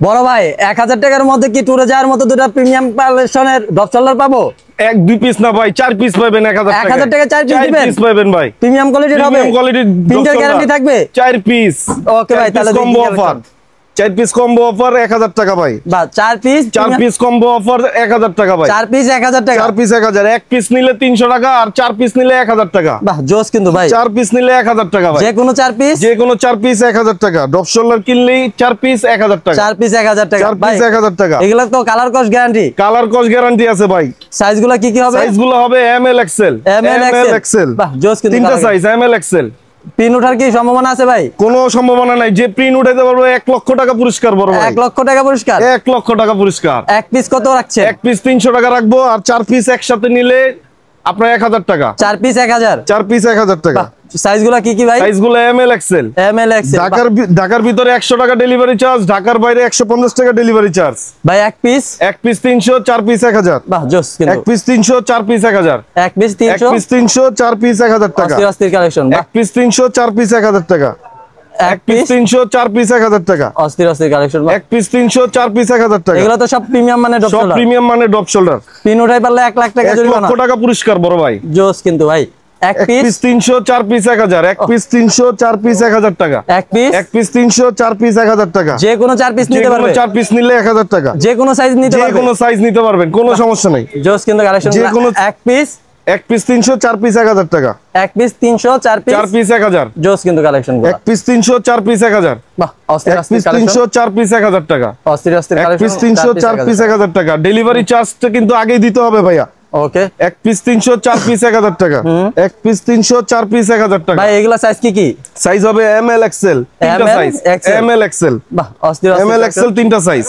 বড় ভাই 1000 টাকার মধ্যে কি ট্যুরে যাওয়ার মতো দুটো প্রিমিয়াম কালেকশনের ডপ শোল্ডার পাবো? এক দুই পিস না ভাই, 4 পিস পাবেন 1000 টাকা। 1000 টাকা 4 পিস পাবেন ভাই। প্রিমিয়াম কোয়ালিটির হবে, প্রিমিয়াম কোয়ালিটির প্রিন্টার গ্যারান্টি থাকবে 4 পিস। ওকে ভাই, তাহলে combo offer 4 piece combo offer 1000 টাকা ভাই। বা 4 পিস কম্বো অফার 1000 টাকা ভাই। 4 পিস 1000 টাকা। 4 পিস 1000, এক পিস নিলে 300 টাকা আর 4 পিস নিলে 1000 টাকা। বাহ জোস কিন্তু ভাই। 4 পিস নিলে 1000 টাকা ভাই। যে কোনো 4 পিস, যে কোনো 4 পিস 1000 টাকা। ডপ শোল্ডার কিনলেই 4 পিস 1000 টাকা। 4 পিস 1000 টাকা। 4 পিস 1000 টাকা। এগুলা তো কালার কস গ্যারান্টি? কালার কস গ্যারান্টি আছে ভাই। সাইজগুলো কি কি হবে? সাইজগুলো হবে এম এল এক্সেল। বাহ জোস কিন্তু। তিনটা size M L XL. Pin ওঠার কি সম্ভাবনা আছে ভাই? কোনো সম্ভাবনা নাই। যে প্রিন্ট উঠাইতে পারবে 1 লক্ষ টাকা পুরস্কার বড় ভাই। 1 লক্ষ টাকা পুরস্কার? 1 লক্ষ টাকা পুরস্কার। এক পিস কত রাখছে? এক পিস 300 টাকা রাখবো আর 4 পিস একসাথে নিলে আপনার 1000 টাকা। 4 পিস 1000। 4 পিস 1000 টাকা। সাইজগুলো কি কি ভাই? সাইজগুলো এম এল এক্সেল। ঢাকার ভিতরে 100 টাকা ডেলিভারি চার্জ, ঢাকার বাইরে 150 টাকা ডেলিভারি চার্জ ভাই। এক পিস 300, 4 পিস 1000। বাহ জোস কিন্তু। এক পিস 300, 4 পিস 1000। এক পিস 300, 4 পিস 1000 টাকা। অস্থির কালেকশন। এক পিস 300, 4 পিস 1000 টাকা। এক পিস 300, 4 পিস 1000 টাকা। অস্থির কালেকশন। এক পিস 300, 4 পিস 1000 টাকা। এগুলো তো সব প্রিমিয়াম মানে ডপ শোল্ডার। সব প্রিমিয়াম মানে ডপ শোল্ডার। পিন উঠাই পারলে 1 লাখ টাকা জরিমানা। 1 লক্ষ টাকা পুরস্কার বড় ভাই। জোস কিন্তু ভাই। এক পিস 300, 4 পিস 1000। এক পিস 300, 4 পিস 1000 টাকা। এক পিস 300, 4 পিস 1000 টাকা। যে কোনো 4 পিস নিতে পারবে। 4 পিস নিলে 1000 টাকা। যে কোনো সাইজ নিতে পারবে। যে কোনো সাইজ নিতে পারবেন, কোনো সমস্যা নাই। জোস কিন্তু কালেকশন। যে কোনো এক পিস 300, 4 পিস 1000 টাকা। এক পিস 300, 4 পিস 1000। জোস কিন্তু কালেকশন। এক পিস 300, 4 পিস 1000। বাহ অস্থির এক পিস 300, 4 পিস 1000 টাকা। অস্থির এক কালেকশন। পিস 300, 4 পিস 1000 টাকা। ডেলিভারি চার্জটা কিন্তু আগেই দিতে হবে ভাইয়া। ওকে। এক পিস 300, 4 পিস 1000 টাকা। এক পিস 300, 4 পিস 1000 টাকা। ভাই এগুলা সাইজ কি কি? সাইজ হবে এম এল এক্সেল। তিনটা সাইজ এম এল এক্সেল। বাহ অস্থির এম এল এক্সেল তিনটা সাইজ।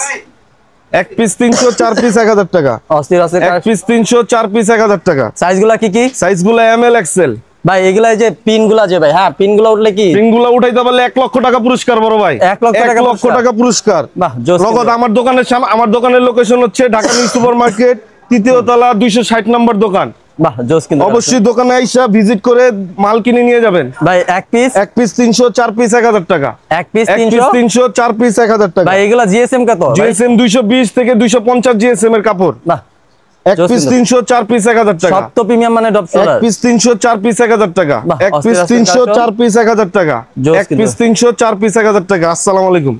এক পিস 300, 4 পিস 1000 টাকা। অস্থির এক পিস 300, 4 পিস 1000 টাকা। সাইজগুলা কি কি? সাইজগুলো এম এল এক্সেল। ভাই এগুলা যে পিনগুলা যে ভাই, হ্যাঁ পিনগুলা উঠলে কি? পিনগুলো উঠাইতে পারলে 1 লক্ষ টাকা পুরস্কার বড় ভাই। 1 লক্ষ টাকা পুরস্কার। বাহ জোস। নগদ। আমার দোকানের লোকেশন হচ্ছে ঢাকা নিউ সুপার মার্কেট, 3য় তলা, 260 নম্বর দোকান। বাহ জোস কিন্তু। অবশ্যই দোকানে আইসা ভিজিট করে মাল কিনে নিয়ে যাবেন ভাই। এক পিস 300, 4 পিস 1000 টাকা। এক পিস 300, 4 পিস 1000 টাকা। ভাই এগুলা জিএসএম কত? জিএসএম 220 থেকে 250 জিএসএম এর কাপড়। বাহ। এক পিস 300, 4 পিস 1000 টাকা। সব তো প্রিমিয়াম মানে ডপ শোল্ডার। এক পিস 300, 4 পিস 1000 টাকা। এক পিস 300, 4 পিস 1000 টাকা। এক পিস 300, 4 পিস 1000 টাকা। আসসালামু আলাইকুম।